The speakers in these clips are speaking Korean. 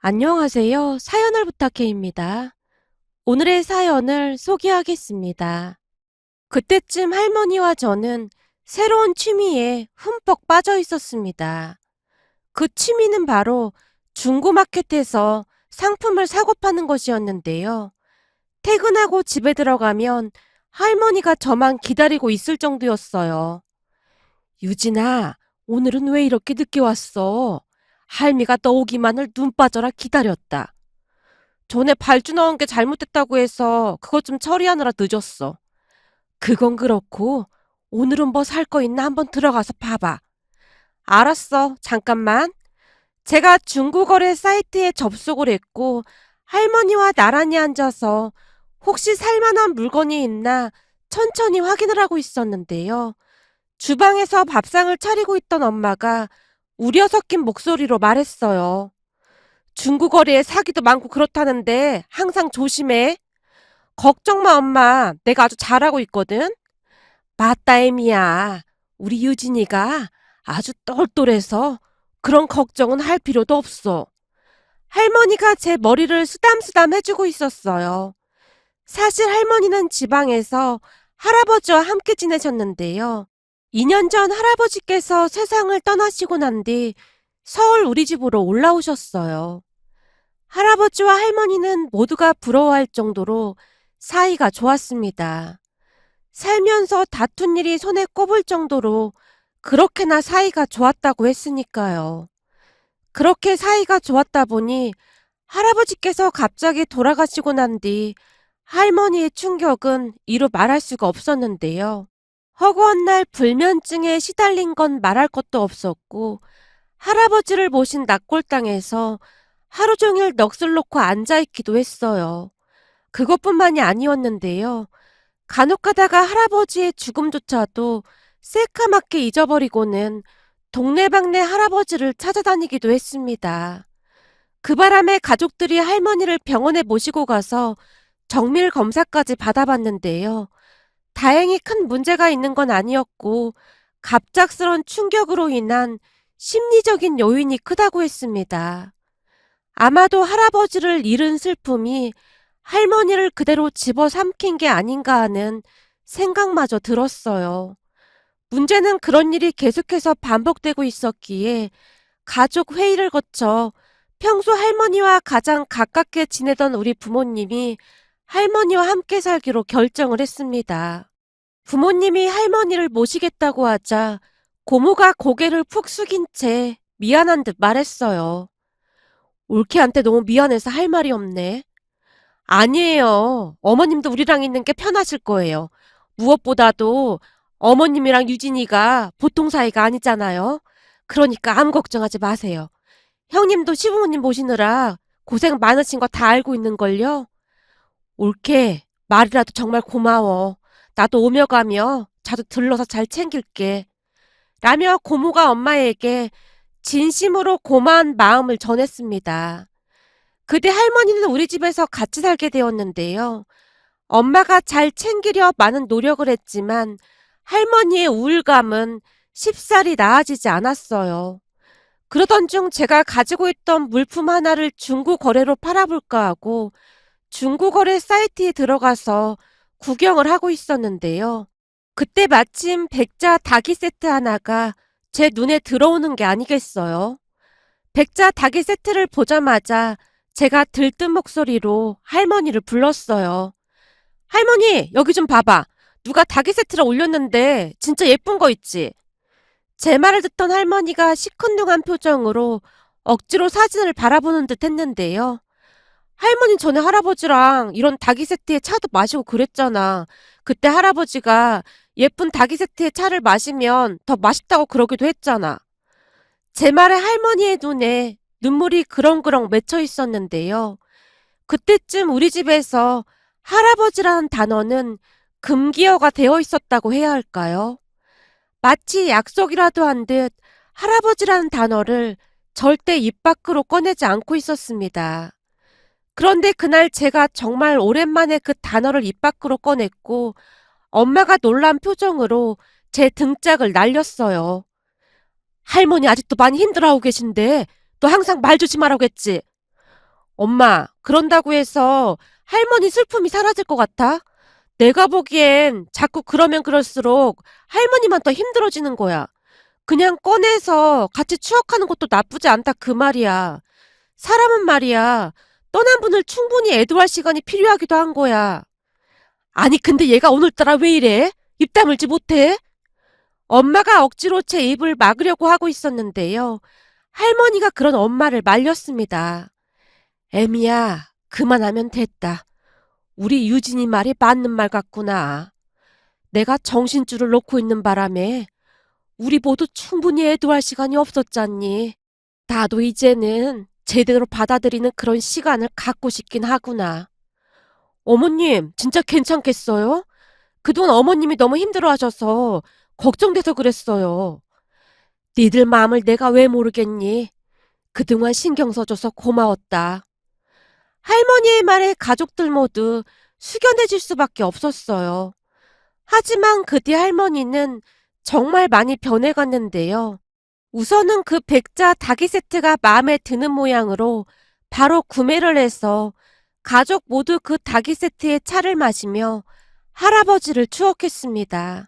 안녕하세요. 사연을 부탁해입니다. 오늘의 사연을 소개하겠습니다. 그때쯤 할머니와 저는 새로운 취미에 흠뻑 빠져 있었습니다. 그 취미는 바로 중고마켓에서 상품을 사고 파는 것이었는데요. 퇴근하고 집에 들어가면 할머니가 저만 기다리고 있을 정도였어요. 유진아, 오늘은 왜 이렇게 늦게 왔어? 할미가 너 오기만을 눈 빠져라 기다렸다. 전에 발주 넣은 게 잘못됐다고 해서 그것 좀 처리하느라 늦었어. 그건 그렇고 오늘은 뭐 살 거 있나 한번 들어가서 봐봐. 알았어. 잠깐만. 제가 중고거래 사이트에 접속을 했고 할머니와 나란히 앉아서 혹시 살만한 물건이 있나 천천히 확인을 하고 있었는데요. 주방에서 밥상을 차리고 있던 엄마가 우려 섞인 목소리로 말했어요. 중고거래에 사기도 많고 그렇다는데 항상 조심해. 걱정 마, 엄마. 내가 아주 잘하고 있거든. 맞다, 애미야. 우리 유진이가 아주 똘똘해서 그런 걱정은 할 필요도 없어. 할머니가 제 머리를 쓰담쓰담 해주고 있었어요. 사실 할머니는 지방에서 할아버지와 함께 지내셨는데요. 2년 전 할아버지께서 세상을 떠나시고 난 뒤 서울 우리 집으로 올라오셨어요. 할아버지와 할머니는 모두가 부러워할 정도로 사이가 좋았습니다. 살면서 다툰 일이 손에 꼽을 정도로 그렇게나 사이가 좋았다고 했으니까요. 그렇게 사이가 좋았다 보니 할아버지께서 갑자기 돌아가시고 난 뒤 할머니의 충격은 이루 말할 수가 없었는데요. 허구한 날 불면증에 시달린 건 말할 것도 없었고 할아버지를 모신 낙골당에서 하루 종일 넋을 놓고 앉아있기도 했어요. 그것뿐만이 아니었는데요. 간혹 가다가 할아버지의 죽음조차도 새까맣게 잊어버리고는 동네방네 할아버지를 찾아다니기도 했습니다. 그 바람에 가족들이 할머니를 병원에 모시고 가서 정밀 검사까지 받아봤는데요. 다행히 큰 문제가 있는 건 아니었고 갑작스런 충격으로 인한 심리적인 요인이 크다고 했습니다. 아마도 할아버지를 잃은 슬픔이 할머니를 그대로 집어삼킨 게 아닌가 하는 생각마저 들었어요. 문제는 그런 일이 계속해서 반복되고 있었기에 가족 회의를 거쳐 평소 할머니와 가장 가깝게 지내던 우리 부모님이 할머니와 함께 살기로 결정을 했습니다. 부모님이 할머니를 모시겠다고 하자 고모가 고개를 푹 숙인 채 미안한 듯 말했어요. 올케한테 너무 미안해서 할 말이 없네. 아니에요. 어머님도 우리랑 있는 게 편하실 거예요. 무엇보다도 어머님이랑 유진이가 보통 사이가 아니잖아요. 그러니까 아무 걱정하지 마세요. 형님도 시부모님 모시느라 고생 많으신 거 다 알고 있는걸요. 올케, 말이라도 정말 고마워. 나도 오며 가며 자주 들러서 잘 챙길게. 라며 고모가 엄마에게 진심으로 고마운 마음을 전했습니다. 그때 할머니는 우리 집에서 같이 살게 되었는데요. 엄마가 잘 챙기려 많은 노력을 했지만 할머니의 우울감은 쉽사리 나아지지 않았어요. 그러던 중 제가 가지고 있던 물품 하나를 중고 거래로 팔아볼까 하고 중고 거래 사이트에 들어가서 구경을 하고 있었는데요. 그때 마침 백자 닭이 세트 하나가 제 눈에 들어오는 게 아니겠어요. 백자 닭이 세트를 보자마자 제가 들뜬 목소리로 할머니를 불렀어요. 할머니, 여기 좀 봐봐. 누가 닭이 세트를 올렸는데 진짜 예쁜 거 있지? 제 말을 듣던 할머니가 시큰둥한 표정으로 억지로 사진을 바라보는 듯 했는데요. 할머니 전에 할아버지랑 이런 닭이 세트에 차도 마시고 그랬잖아. 그때 할아버지가 예쁜 닭이 세트의 차를 마시면 더 맛있다고 그러기도 했잖아. 제 말에 할머니의 눈에 눈물이 그렁그렁 맺혀 있었는데요. 그때쯤 우리 집에서 할아버지라는 단어는 금기어가 되어 있었다고 해야 할까요? 마치 약속이라도 한 듯 할아버지라는 단어를 절대 입 밖으로 꺼내지 않고 있었습니다. 그런데 그날 제가 정말 오랜만에 그 단어를 입 밖으로 꺼냈고 엄마가 놀란 표정으로 제 등짝을 날렸어요. 할머니 아직도 많이 힘들어하고 계신데 너 항상 말 조심하라고 했지? 엄마, 그런다고 해서 할머니 슬픔이 사라질 것 같아? 내가 보기엔 자꾸 그러면 그럴수록 할머니만 더 힘들어지는 거야. 그냥 꺼내서 같이 추억하는 것도 나쁘지 않다 그 말이야. 사람은 말이야. 떠난 분을 충분히 애도할 시간이 필요하기도 한 거야. 아니 근데 얘가 오늘따라 왜 이래? 입 다물지 못해? 엄마가 억지로 제 입을 막으려고 하고 있었는데요. 할머니가 그런 엄마를 말렸습니다. 애미야, 그만하면 됐다. 우리 유진이 말이 맞는 말 같구나. 내가 정신줄을 놓고 있는 바람에 우리 모두 충분히 애도할 시간이 없었잖니. 나도 이제는 제대로 받아들이는 그런 시간을 갖고 싶긴 하구나. 어머님, 진짜 괜찮겠어요? 그동안 어머님이 너무 힘들어하셔서 걱정돼서 그랬어요. 니들 마음을 내가 왜 모르겠니? 그동안 신경 써줘서 고마웠다. 할머니의 말에 가족들 모두 숙연해질 수밖에 없었어요. 하지만 그 뒤 할머니는 정말 많이 변해갔는데요. 우선은 그 백자 닭이 세트가 마음에 드는 모양으로 바로 구매를 해서 가족 모두 그 닭이 세트의 차를 마시며 할아버지를 추억했습니다.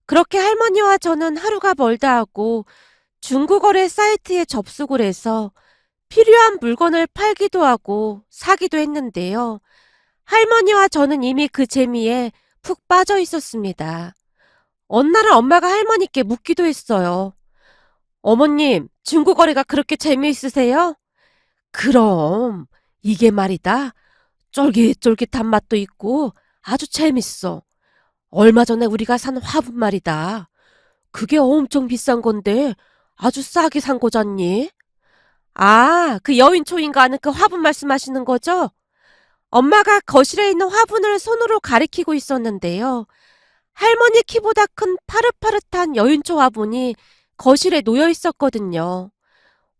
그렇게 할머니와 저는 하루가 멀다 하고 중고거래 사이트에 접속을 해서 필요한 물건을 팔기도 하고 사기도 했는데요. 할머니와 저는 이미 그 재미에 푹 빠져 있었습니다. 어느 날은 엄마가 할머니께 묻기도 했어요. 어머님, 중고거래가 그렇게 재미있으세요? 그럼, 이게 말이다. 쫄깃쫄깃한 맛도 있고 아주 재밌어. 얼마 전에 우리가 산 화분 말이다. 그게 엄청 비싼 건데 아주 싸게 산 거잖니? 아, 그 여인초인가 하는 그 화분 말씀하시는 거죠? 엄마가 거실에 있는 화분을 손으로 가리키고 있었는데요. 할머니 키보다 큰 파릇파릇한 여인초 화분이 거실에 놓여 있었거든요.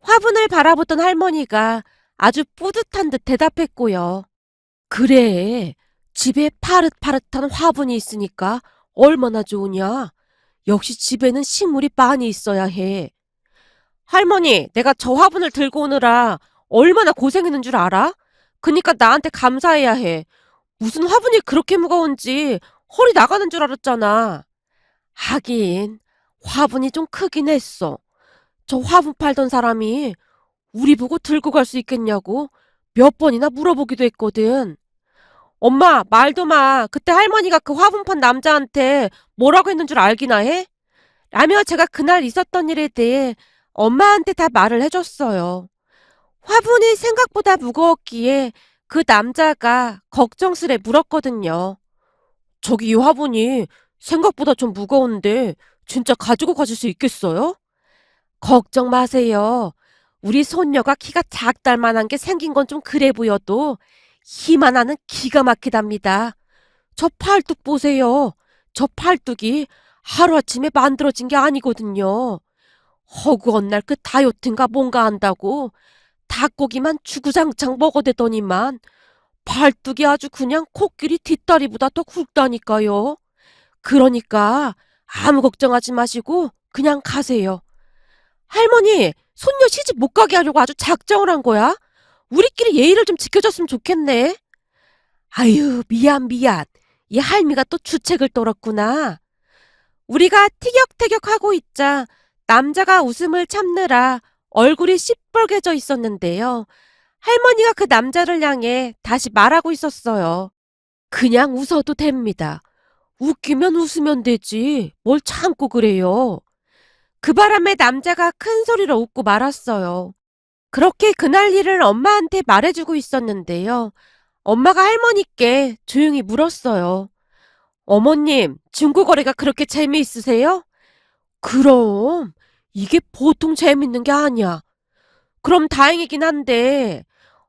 화분을 바라보던 할머니가 아주 뿌듯한 듯 대답했고요. 그래, 집에 파릇파릇한 화분이 있으니까 얼마나 좋으냐. 역시 집에는 식물이 많이 있어야 해. 할머니, 내가 저 화분을 들고 오느라 얼마나 고생했는 줄 알아? 그니까 나한테 감사해야 해. 무슨 화분이 그렇게 무거운지 허리 나가는 줄 알았잖아. 하긴, 화분이 좀 크긴 했어. 저 화분 팔던 사람이 우리 보고 들고 갈 수 있겠냐고 몇 번이나 물어보기도 했거든. 엄마, 말도 마. 그때 할머니가 그 화분 판 남자한테 뭐라고 했는 줄 알기나 해? 라며 제가 그날 있었던 일에 대해 엄마한테 다 말을 해줬어요. 화분이 생각보다 무거웠기에 그 남자가 걱정스레 물었거든요. 저기 이 화분이 생각보다 좀 무거운데 진짜 가지고 가실 수 있겠어요? 걱정 마세요. 우리 손녀가 키가 작달 만한 게 생긴 건 좀 그래 보여도 힘 하나는 기가 막히답니다. 저 팔뚝 보세요. 저 팔뚝이 하루아침에 만들어진 게 아니거든요. 허구한 날 그 다이어트인가 뭔가 한다고 닭고기만 주구장창 먹어대더니만 팔뚝이 아주 그냥 코끼리 뒷다리보다 더 굵다니까요. 그러니까 아무 걱정하지 마시고 그냥 가세요. 할머니, 손녀 시집 못 가게 하려고 아주 작정을 한 거야? 우리끼리 예의를 좀 지켜줬으면 좋겠네. 아유, 미안. 이 할미가 또 주책을 떨었구나. 우리가 티격태격하고 있자 남자가 웃음을 참느라 얼굴이 시뻘개져 있었는데요. 할머니가 그 남자를 향해 다시 말하고 있었어요. 그냥 웃어도 됩니다. 웃기면 웃으면 되지. 뭘 참고 그래요. 그 바람에 남자가 큰 소리로 웃고 말았어요. 그렇게 그날 일을 엄마한테 말해주고 있었는데요. 엄마가 할머니께 조용히 물었어요. 어머님, 중고거래가 그렇게 재미있으세요? 그럼 이게 보통 재밌는 게 아니야. 그럼 다행이긴 한데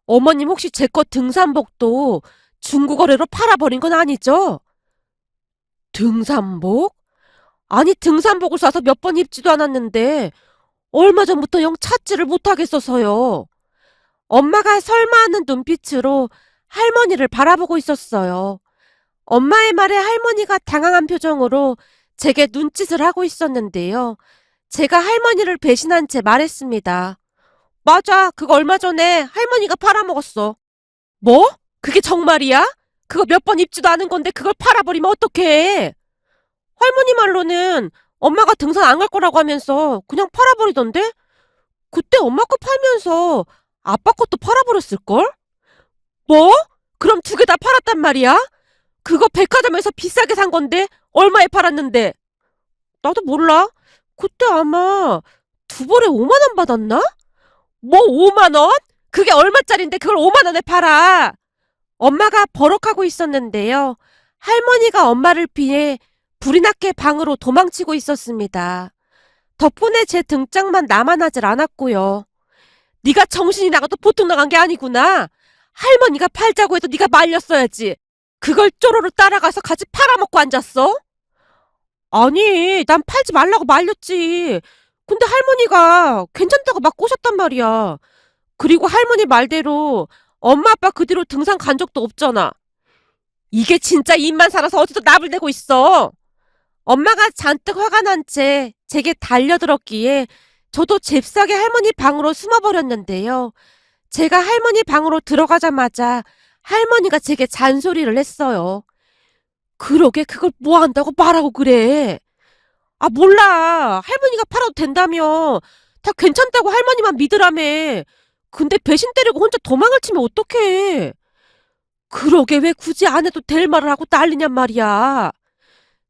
어머님 혹시 제 거 등산복도 중고거래로 팔아버린 건 아니죠? 등산복? 아니 등산복을 사서 몇 번 입지도 않았는데 얼마 전부터 영 찾지를 못하겠어서요. 엄마가 설마하는 눈빛으로 할머니를 바라보고 있었어요. 엄마의 말에 할머니가 당황한 표정으로 제게 눈짓을 하고 있었는데요. 제가 할머니를 배신한 채 말했습니다. 맞아. 그거 얼마 전에 할머니가 팔아먹었어. 뭐? 그게 정말이야? 그거 몇 번 입지도 않은 건데 그걸 팔아버리면 어떡해? 할머니 말로는 엄마가 등산 안 갈 거라고 하면서 그냥 팔아버리던데? 그때 엄마 거 팔면서 아빠 것도 팔아버렸을걸? 뭐? 그럼 두 개 다 팔았단 말이야? 그거 백화점에서 비싸게 산 건데 얼마에 팔았는데? 나도 몰라. 그때 아마 두 벌에 5만 원 받았나? 뭐 5만 원? 그게 얼마짜린데 그걸 5만 원에 팔아? 엄마가 버럭하고 있었는데요. 할머니가 엄마를 피해 불이 나게 방으로 도망치고 있었습니다. 덕분에 제 등짝만 남아나질 않았고요. 네가 정신이 나가도 보통 나간 게 아니구나. 할머니가 팔자고 해도 네가 말렸어야지. 그걸 쪼로로 따라가서 같이 팔아먹고 앉았어? 아니, 난 팔지 말라고 말렸지. 근데 할머니가 괜찮다고 막 꼬셨단 말이야. 그리고 할머니 말대로 엄마 아빠 그 뒤로 등산 간 적도 없잖아. 이게 진짜 입만 살아서 어디서 나불대고 있어. 엄마가 잔뜩 화가 난 채 제게 달려들었기에 저도 잽싸게 할머니 방으로 숨어버렸는데요. 제가 할머니 방으로 들어가자마자 할머니가 제게 잔소리를 했어요. 그러게 그걸 뭐 한다고 말하고 그래. 아 몰라. 할머니가 팔아도 된다며. 다 괜찮다고 할머니만 믿으라며. 근데 배신 때리고 혼자 도망을 치면 어떡해. 그러게 왜 굳이 안 해도 될 말을 하고 난리냔 말이야.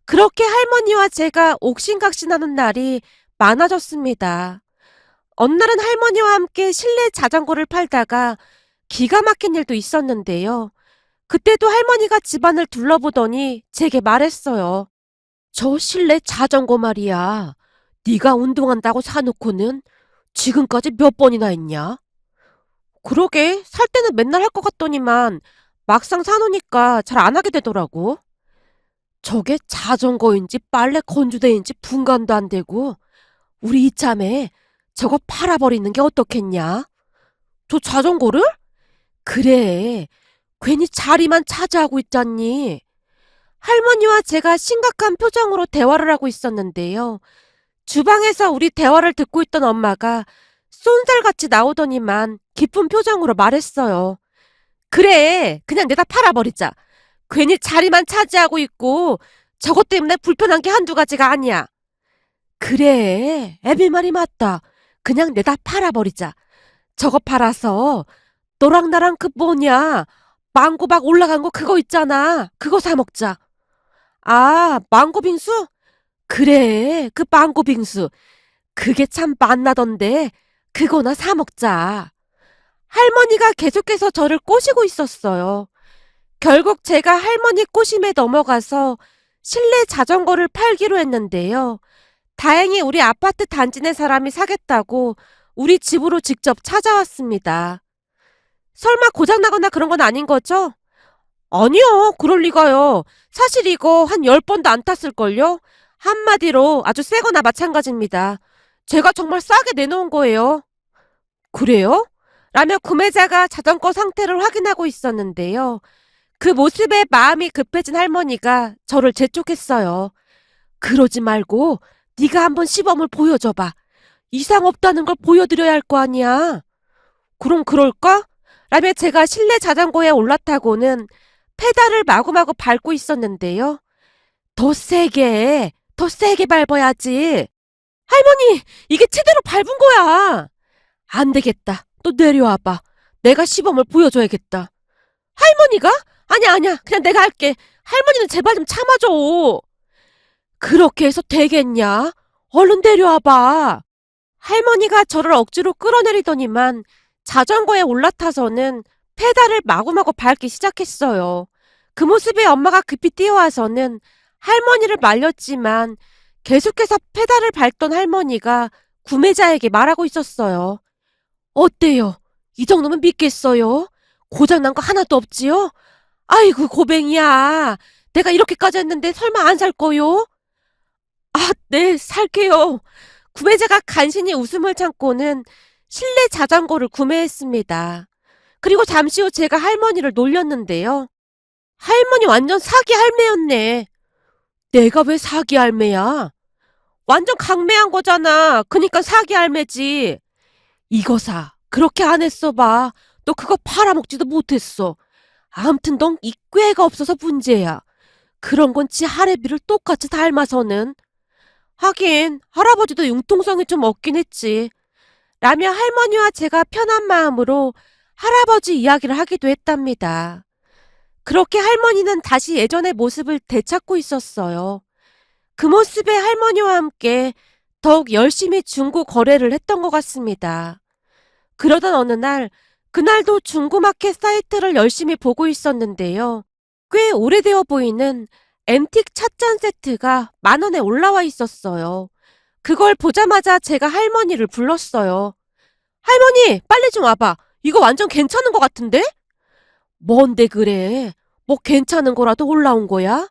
그렇게 할머니와 제가 옥신각신하는 날이 많아졌습니다. 어느 날은 할머니와 함께 실내 자전거를 팔다가 기가 막힌 일도 있었는데요. 그때도 할머니가 집안을 둘러보더니 제게 말했어요. 저 실내 자전거 말이야. 네가 운동한다고 사놓고는 지금까지 몇 번이나 했냐? 그러게 살 때는 맨날 할 것 같더니만 막상 사놓으니까 잘 안 하게 되더라고. 저게 자전거인지 빨래 건조대인지 분간도 안 되고 우리 이참에 저거 팔아버리는 게 어떻겠냐? 저 자전거를? 그래. 괜히 자리만 차지하고 있잖니. 할머니와 제가 심각한 표정으로 대화를 하고 있었는데요. 주방에서 우리 대화를 듣고 있던 엄마가 쏜살같이 나오더니만 기쁜 표정으로 말했어요. 그래, 그냥 내다 팔아버리자. 괜히 자리만 차지하고 있고 저것 때문에 불편한 게 한두 가지가 아니야. 그래, 애비 말이 맞다. 그냥 내다 팔아버리자. 저거 팔아서 너랑 나랑 그 뭐냐, 망고 막 올라간 거 그거 있잖아. 그거 사 먹자. 아, 망고 빙수? 그래, 그 망고 빙수. 그게 참 맛나던데 그거나 사 먹자. 할머니가 계속해서 저를 꼬시고 있었어요. 결국 제가 할머니 꼬심에 넘어가서 실내 자전거를 팔기로 했는데요. 다행히 우리 아파트 단지 내 사람이 사겠다고 우리 집으로 직접 찾아왔습니다. 설마 고장나거나 그런 건 아닌 거죠? 아니요, 그럴 리가요. 사실 이거 한 10번도 안 탔을걸요? 한마디로 아주 새거나 마찬가지입니다. 제가 정말 싸게 내놓은 거예요. 그래요? 라며 구매자가 자전거 상태를 확인하고 있었는데요. 그 모습에 마음이 급해진 할머니가 저를 재촉했어요. 그러지 말고 네가 한번 시범을 보여줘봐. 이상 없다는 걸 보여드려야 할 거 아니야. 그럼 그럴까? 라며 제가 실내 자전거에 올라타고는 페달을 마구마구 밟고 있었는데요. 더 세게 밟아야지. 할머니, 이게 제대로 밟은 거야. 안 되겠다. 너 내려와봐. 내가 시범을 보여줘야겠다. 할머니가? 아니야, 아니야. 그냥 내가 할게. 할머니는 제발 좀 참아줘. 그렇게 해서 되겠냐? 얼른 내려와봐. 할머니가 저를 억지로 끌어내리더니만 자전거에 올라타서는 페달을 마구마구 밟기 시작했어요. 그 모습에 엄마가 급히 뛰어와서는 할머니를 말렸지만 계속해서 페달을 밟던 할머니가 구매자에게 말하고 있었어요. 어때요? 이 정도면 믿겠어요? 고장난 거 하나도 없지요? 아이고 고뱅이야. 내가 이렇게까지 했는데 설마 안 살 거요? 아, 네, 살게요. 구매자가 간신히 웃음을 참고는 실내 자전거를 구매했습니다. 그리고 잠시 후 제가 할머니를 놀렸는데요. 할머니 완전 사기 할매였네. 내가 왜 사기 할매야? 완전 강매한 거잖아. 그니까 사기 할매지. 이거 사. 그렇게 안 했어 봐. 너 그거 팔아먹지도 못했어. 암튼 넌 이 꾀가 없어서 문제야. 그런 건 지 할애비를 똑같이 닮아서는. 하긴 할아버지도 융통성이 좀 없긴 했지. 라며 할머니와 제가 편한 마음으로 할아버지 이야기를 하기도 했답니다. 그렇게 할머니는 다시 예전의 모습을 되찾고 있었어요. 그 모습에 할머니와 함께 더욱 열심히 중고 거래를 했던 것 같습니다. 그러던 어느 날, 그날도 중고마켓 사이트를 열심히 보고 있었는데요. 꽤 오래되어 보이는 앤틱 찻잔 세트가 10,000원에 올라와 있었어요. 그걸 보자마자 제가 할머니를 불렀어요. 할머니, 빨리 좀 와봐. 이거 완전 괜찮은 것 같은데? 뭔데 그래? 뭐 괜찮은 거라도 올라온 거야?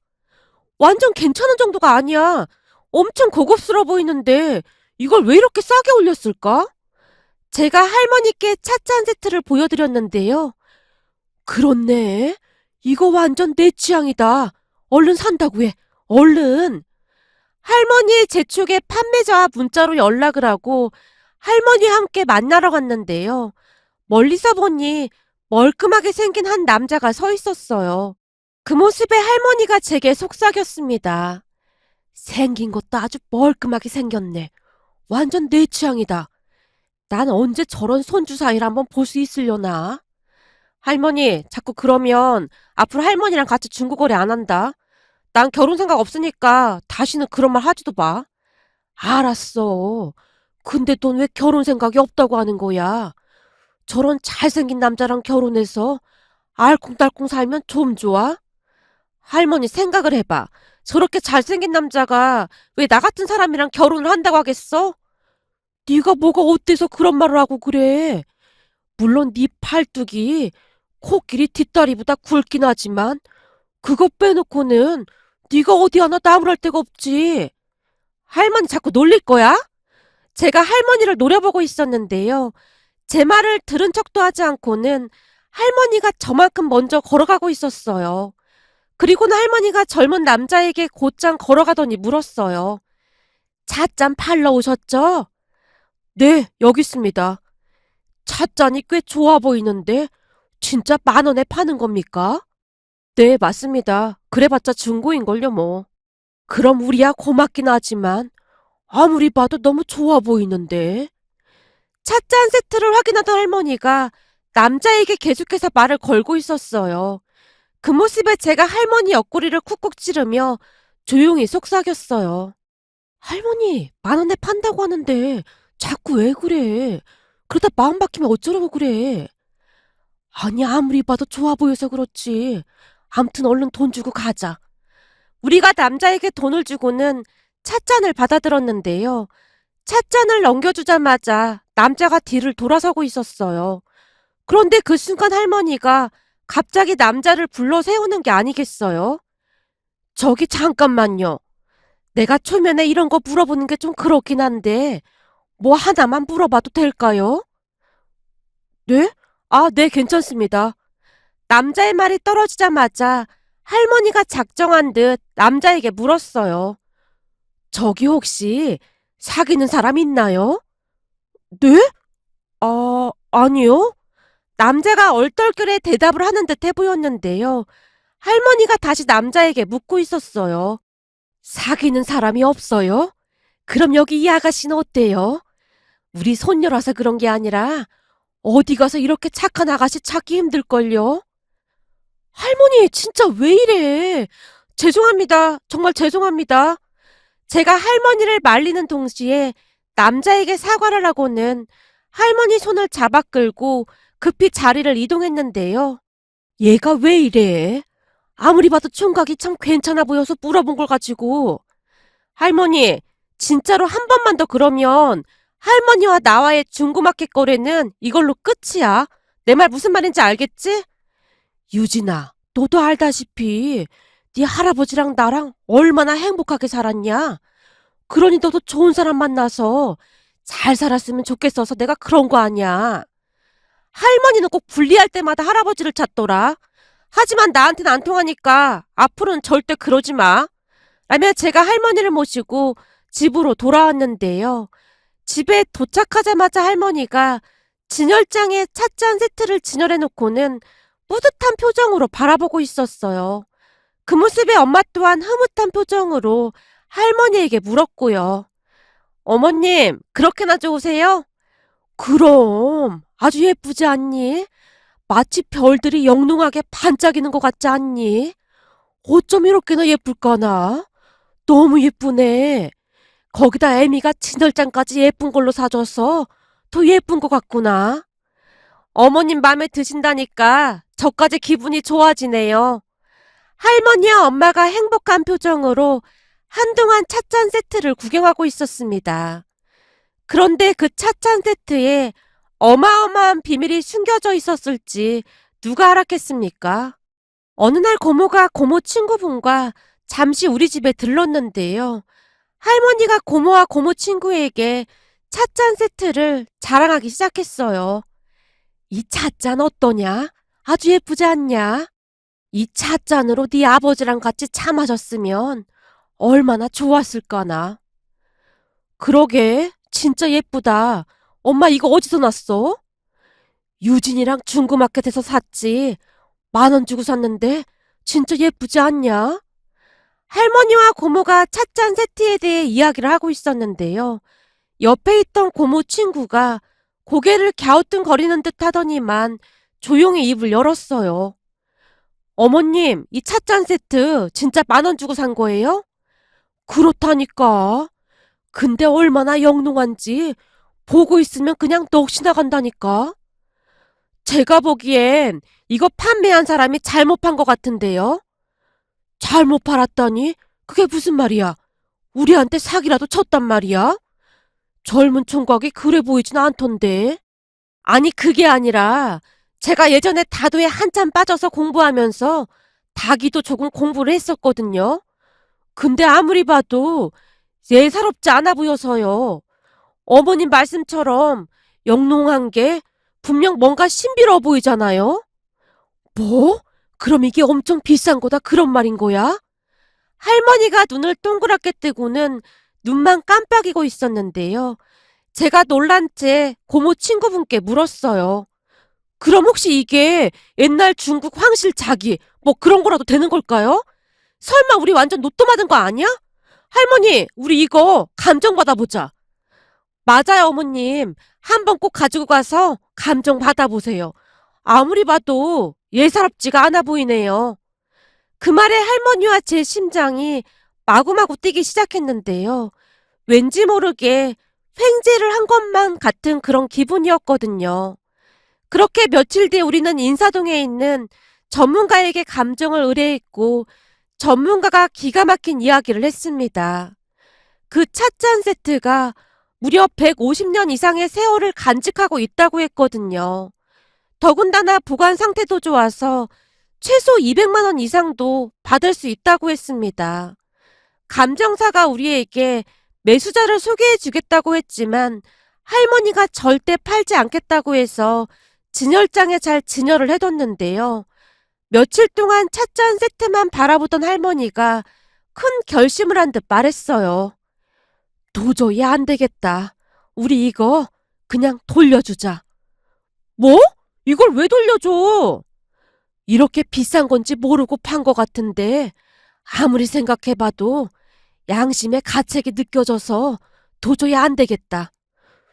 완전 괜찮은 정도가 아니야. 엄청 고급스러워 보이는데 이걸 왜 이렇게 싸게 올렸을까? 제가 할머니께 찻잔 세트를 보여드렸는데요. 그렇네. 이거 완전 내 취향이다. 얼른 산다고 해. 얼른. 할머니의 재촉에 판매자와 문자로 연락을 하고 할머니와 함께 만나러 갔는데요. 멀리서 보니 멀끔하게 생긴 한 남자가 서 있었어요. 그 모습에 할머니가 제게 속삭였습니다. 생긴 것도 아주 멀끔하게 생겼네. 완전 내 취향이다. 난 언제 저런 손주 사이를 한번 볼 수 있으려나? 할머니, 자꾸 그러면 앞으로 할머니랑 같이 중고거래 안 한다. 난 결혼 생각 없으니까 다시는 그런 말 하지도 마. 알았어. 근데 넌 왜 결혼 생각이 없다고 하는 거야? 저런 잘생긴 남자랑 결혼해서 알콩달콩 살면 좀 좋아? 할머니 생각을 해봐. 저렇게 잘생긴 남자가 왜 나 같은 사람이랑 결혼을 한다고 하겠어? 네가 뭐가 어때서 그런 말을 하고 그래? 물론 네 팔뚝이 코끼리 뒷다리보다 굵긴 하지만 그거 빼놓고는 네가 어디 하나 나무랄 데가 없지. 할머니 자꾸 놀릴 거야? 제가 할머니를 노려보고 있었는데요. 제 말을 들은 척도 하지 않고는 할머니가 저만큼 먼저 걸어가고 있었어요. 그리고는 할머니가 젊은 남자에게 곧장 걸어가더니 물었어요. 찻잔 팔러 오셨죠? 네, 여기 있습니다. 찻잔이 꽤 좋아 보이는데 진짜 10,000원에 파는 겁니까? 네, 맞습니다. 그래봤자 중고인걸요 뭐. 그럼 우리야 고맙긴 하지만 아무리 봐도 너무 좋아 보이는데. 찻잔 세트를 확인하던 할머니가 남자에게 계속해서 말을 걸고 있었어요. 그 모습에 제가 할머니 옆구리를 쿡쿡 찌르며 조용히 속삭였어요. 할머니, 10,000원에 판다고 하는데 자꾸 왜 그래? 그러다 마음 바뀌면 어쩌려고 그래? 아니, 아무리 봐도 좋아 보여서 그렇지. 암튼 얼른 돈 주고 가자. 우리가 남자에게 돈을 주고는 찻잔을 받아들었는데요. 찻잔을 넘겨주자마자 남자가 뒤를 돌아서고 있었어요. 그런데 그 순간 할머니가 갑자기 남자를 불러 세우는 게 아니겠어요? 저기 잠깐만요. 내가 초면에 이런 거 물어보는 게 좀 그렇긴 한데 뭐 하나만 물어봐도 될까요? 네? 아, 네, 괜찮습니다. 남자의 말이 떨어지자마자 할머니가 작정한 듯 남자에게 물었어요. 저기 혹시 사귀는 사람 있나요? 네? 아니요. 남자가 얼떨결에 대답을 하는 듯 해보였는데요. 할머니가 다시 남자에게 묻고 있었어요. 사귀는 사람이 없어요? 그럼 여기 이 아가씨는 어때요? 우리 손녀라서 그런 게 아니라 어디 가서 이렇게 착한 아가씨 찾기 힘들걸요? 할머니, 진짜 왜 이래? 죄송합니다. 정말 죄송합니다. 제가 할머니를 말리는 동시에 남자에게 사과를 하고는 할머니 손을 잡아 끌고 급히 자리를 이동했는데요. 얘가 왜 이래? 아무리 봐도 총각이 참 괜찮아 보여서 물어본 걸 가지고. 할머니, 진짜로 한 번만 더 그러면 할머니와 나와의 중고마켓 거래는 이걸로 끝이야. 내 말 무슨 말인지 알겠지? 유진아, 너도 알다시피 네 할아버지랑 나랑 얼마나 행복하게 살았냐? 그러니 너도 좋은 사람 만나서 잘 살았으면 좋겠어서 내가 그런 거 아니야. 할머니는 꼭 불리할 때마다 할아버지를 찾더라. 하지만 나한테는 안 통하니까 앞으로는 절대 그러지 마. 라며 제가 할머니를 모시고 집으로 돌아왔는데요. 집에 도착하자마자 할머니가 진열장에 찻잔 세트를 진열해놓고는 뿌듯한 표정으로 바라보고 있었어요. 그 모습에 엄마 또한 흐뭇한 표정으로 할머니에게 물었고요. 어머님, 그렇게나 좋으세요? 그럼 아주 예쁘지 않니? 마치 별들이 영롱하게 반짝이는 것 같지 않니? 어쩜 이렇게나 예쁠까나? 너무 예쁘네. 거기다 애미가 진열장까지 예쁜 걸로 사줘서 더 예쁜 것 같구나. 어머님 마음에 드신다니까 저까지 기분이 좋아지네요. 할머니와 엄마가 행복한 표정으로 한동안 찻잔 세트를 구경하고 있었습니다. 그런데 그 찻잔 세트에 어마어마한 비밀이 숨겨져 있었을지 누가 알았겠습니까? 어느 날 고모가 고모 친구분과 잠시 우리 집에 들렀는데요. 할머니가 고모와 고모 친구에게 찻잔 세트를 자랑하기 시작했어요. 이 찻잔 어떠냐? 아주 예쁘지 않냐? 이 찻잔으로 네 아버지랑 같이 차 마셨으면 얼마나 좋았을까나. 그러게, 진짜 예쁘다. 엄마 이거 어디서 났어? 유진이랑 중고마켓에서 샀지. 10,000원 주고 샀는데 진짜 예쁘지 않냐? 할머니와 고모가 찻잔 세트에 대해 이야기를 하고 있었는데요. 옆에 있던 고모 친구가 고개를 갸우뚱거리는 듯 하더니만 조용히 입을 열었어요. 어머님, 이 찻잔 세트 진짜 10,000원 주고 산 거예요? 그렇다니까. 근데 얼마나 영롱한지 보고 있으면 그냥 넋이 나간다니까. 제가 보기엔 이거 판매한 사람이 잘못 판 것 같은데요. 잘못 팔았다니? 그게 무슨 말이야? 우리한테 사기라도 쳤단 말이야? 젊은 총각이 그래 보이진 않던데. 아니 그게 아니라 제가 예전에 다도에 한참 빠져서 공부하면서 다기도 조금 공부를 했었거든요. 근데 아무리 봐도 예사롭지 않아 보여서요. 어머님 말씀처럼 영롱한 게 분명 뭔가 신비로워 보이잖아요. 뭐? 그럼 이게 엄청 비싼 거다 그런 말인 거야? 할머니가 눈을 동그랗게 뜨고는 눈만 깜빡이고 있었는데요. 제가 놀란 채 고모 친구분께 물었어요. 그럼 혹시 이게 옛날 중국 황실 자기 뭐 그런 거라도 되는 걸까요? 설마 우리 완전 로또 맞은 거 아니야? 할머니, 우리 이거 감정 받아보자. 맞아요, 어머님. 한번 꼭 가지고 가서 감정 받아보세요. 아무리 봐도 예사롭지가 않아 보이네요. 그 말에 할머니와 제 심장이 마구마구 뛰기 시작했는데요. 왠지 모르게 횡재를 한 것만 같은 그런 기분이었거든요. 그렇게 며칠 뒤 우리는 인사동에 있는 전문가에게 감정을 의뢰했고 전문가가 기가 막힌 이야기를 했습니다. 그 찻잔 세트가 무려 150년 이상의 세월을 간직하고 있다고 했거든요. 더군다나 보관 상태도 좋아서 최소 200만 원 이상도 받을 수 있다고 했습니다. 감정사가 우리에게 매수자를 소개해 주겠다고 했지만 할머니가 절대 팔지 않겠다고 해서 진열장에 잘 진열을 해뒀는데요. 며칠 동안 찻잔 세트만 바라보던 할머니가 큰 결심을 한 듯 말했어요. 도저히 안 되겠다. 우리 이거 그냥 돌려주자. 뭐? 이걸 왜 돌려줘? 이렇게 비싼 건지 모르고 판 것 같은데 아무리 생각해봐도 양심의 가책이 느껴져서 도저히 안 되겠다.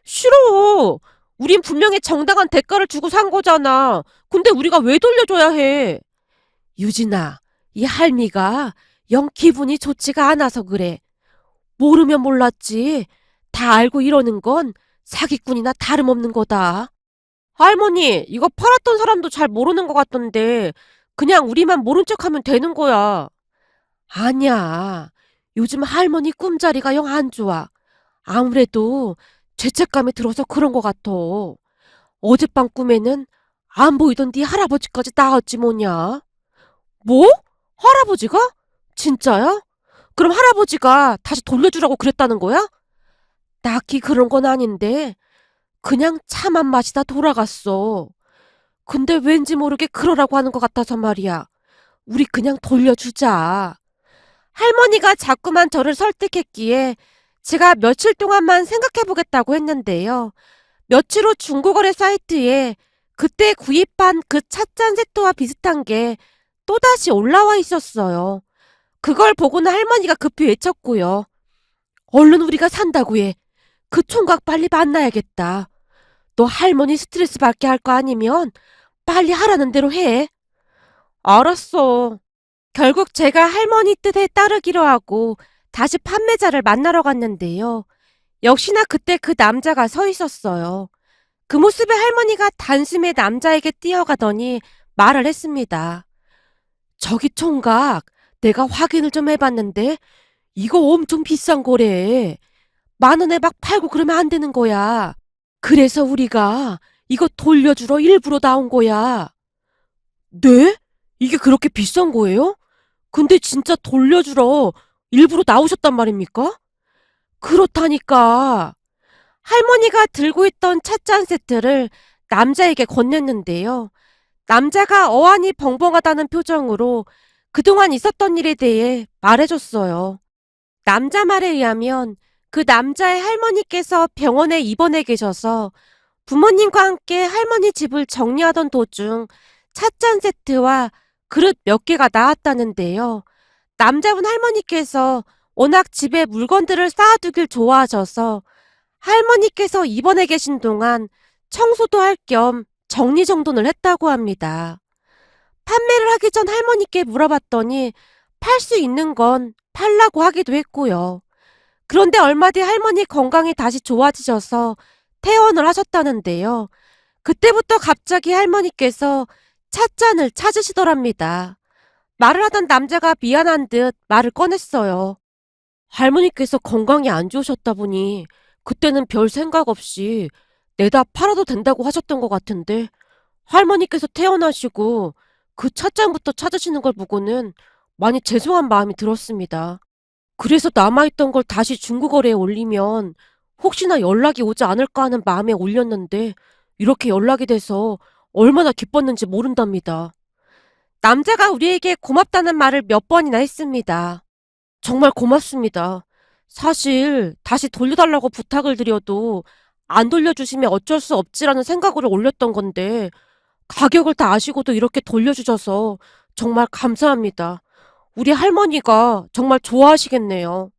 싫어. 우린 분명히 정당한 대가를 주고 산 거잖아. 근데 우리가 왜 돌려줘야 해? 유진아, 이 할미가 영 기분이 좋지가 않아서 그래. 모르면 몰랐지. 다 알고 이러는 건 사기꾼이나 다름없는 거다. 할머니, 이거 팔았던 사람도 잘 모르는 것 같던데 그냥 우리만 모른 척하면 되는 거야. 아니야. 요즘 할머니 꿈자리가 영 안 좋아. 아무래도 죄책감이 들어서 그런 것 같아. 어젯밤 꿈에는 안 보이던 네 할아버지까지 나왔지 뭐냐. 뭐? 할아버지가? 진짜야? 그럼 할아버지가 다시 돌려주라고 그랬다는 거야? 딱히 그런 건 아닌데 그냥 차만 마시다 돌아갔어. 근데 왠지 모르게 그러라고 하는 것 같아서 말이야. 우리 그냥 돌려주자. 할머니가 자꾸만 저를 설득했기에 제가 며칠 동안만 생각해보겠다고 했는데요. 며칠 후 중고거래 사이트에 그때 구입한 그 찻잔 세트와 비슷한 게 또다시 올라와 있었어요. 그걸 보고는 할머니가 급히 외쳤고요. 얼른 우리가 산다고 해. 그 총각 빨리 만나야겠다. 너 할머니 스트레스 받게 할 거 아니면 빨리 하라는 대로 해. 알았어. 결국 제가 할머니 뜻에 따르기로 하고 다시 판매자를 만나러 갔는데요. 역시나 그때 그 남자가 서 있었어요. 그 모습에 할머니가 단숨에 남자에게 뛰어가더니 말을 했습니다. 저기 총각, 내가 확인을 좀 해봤는데 이거 엄청 비싼 거래. 10,000원에 막 팔고 그러면 안 되는 거야. 그래서 우리가 이거 돌려주러 일부러 나온 거야. 네? 이게 그렇게 비싼 거예요? 근데 진짜 돌려주러 일부러 나오셨단 말입니까? 그렇다니까. 할머니가 들고 있던 찻잔 세트를 남자에게 건넸는데요. 남자가 어안이 벙벙하다는 표정으로 그동안 있었던 일에 대해 말해줬어요. 남자 말에 의하면 그 남자의 할머니께서 병원에 입원해 계셔서 부모님과 함께 할머니 집을 정리하던 도중 찻잔 세트와 그릇 몇 개가 나왔다는데요. 남자분 할머니께서 워낙 집에 물건들을 쌓아두길 좋아하셔서 할머니께서 입원해 계신 동안 청소도 할 겸 정리정돈을 했다고 합니다. 판매를 하기 전 할머니께 물어봤더니 팔 수 있는 건 팔라고 하기도 했고요. 그런데 얼마 뒤 할머니 건강이 다시 좋아지셔서 퇴원을 하셨다는데요. 그때부터 갑자기 할머니께서 찻잔을 찾으시더랍니다. 말을 하던 남자가 미안한 듯 말을 꺼냈어요. 할머니께서 건강이 안 좋으셨다 보니 그때는 별 생각 없이 내다 팔아도 된다고 하셨던 것 같은데 할머니께서 퇴원하시고 그 찻잔부터 찾으시는 걸 보고는 많이 죄송한 마음이 들었습니다. 그래서 남아있던 걸 다시 중고거래에 올리면 혹시나 연락이 오지 않을까 하는 마음에 올렸는데 이렇게 연락이 돼서 얼마나 기뻤는지 모른답니다. 남자가 우리에게 고맙다는 말을 몇 번이나 했습니다. 정말 고맙습니다. 사실 다시 돌려달라고 부탁을 드려도 안 돌려주시면 어쩔 수 없지라는 생각으로 올렸던 건데 가격을 다 아시고도 이렇게 돌려주셔서 정말 감사합니다. 우리 할머니가 정말 좋아하시겠네요.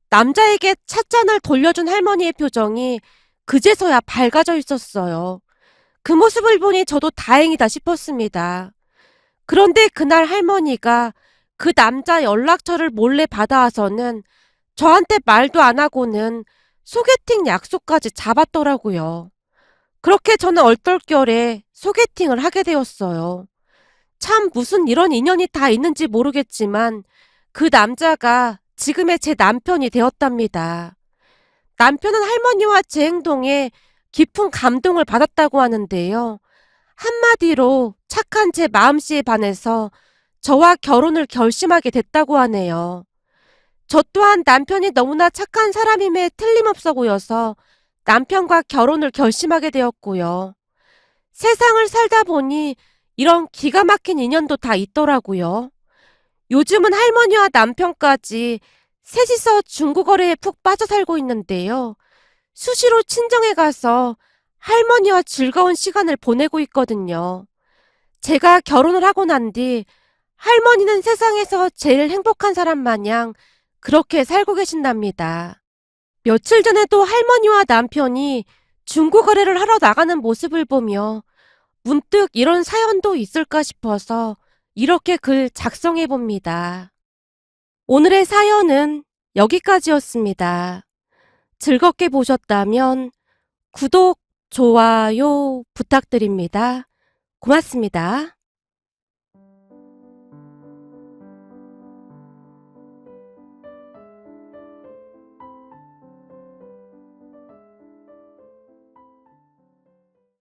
남자에게 찻잔을 돌려준 할머니의 표정이 그제서야 밝아져 있었어요. 그 모습을 보니 저도 다행이다 싶었습니다. 그런데 그날 할머니가 그 남자 연락처를 몰래 받아와서는 저한테 말도 안 하고는 소개팅 약속까지 잡았더라고요. 그렇게 저는 얼떨결에 소개팅을 하게 되었어요. 참 무슨 이런 인연이 다 있는지 모르겠지만 그 남자가 지금의 제 남편이 되었답니다. 남편은 할머니와 제 행동에 깊은 감동을 받았다고 하는데요. 한마디로 착한 제 마음씨에 반해서 저와 결혼을 결심하게 됐다고 하네요. 저 또한 남편이 너무나 착한 사람임에 틀림없어 보여서 남편과 결혼을 결심하게 되었고요. 세상을 살다 보니 이런 기가 막힌 인연도 다 있더라고요. 요즘은 할머니와 남편까지 셋이서 중고거래에 푹 빠져 살고 있는데요. 수시로 친정에 가서 할머니와 즐거운 시간을 보내고 있거든요. 제가 결혼을 하고 난 뒤 할머니는 세상에서 제일 행복한 사람 마냥 그렇게 살고 계신답니다. 며칠 전에도 할머니와 남편이 중고거래를 하러 나가는 모습을 보며 문득 이런 사연도 있을까 싶어서 이렇게 글 작성해 봅니다. 오늘의 사연은 여기까지였습니다. 즐겁게 보셨다면 구독, 좋아요 부탁드립니다. 고맙습니다.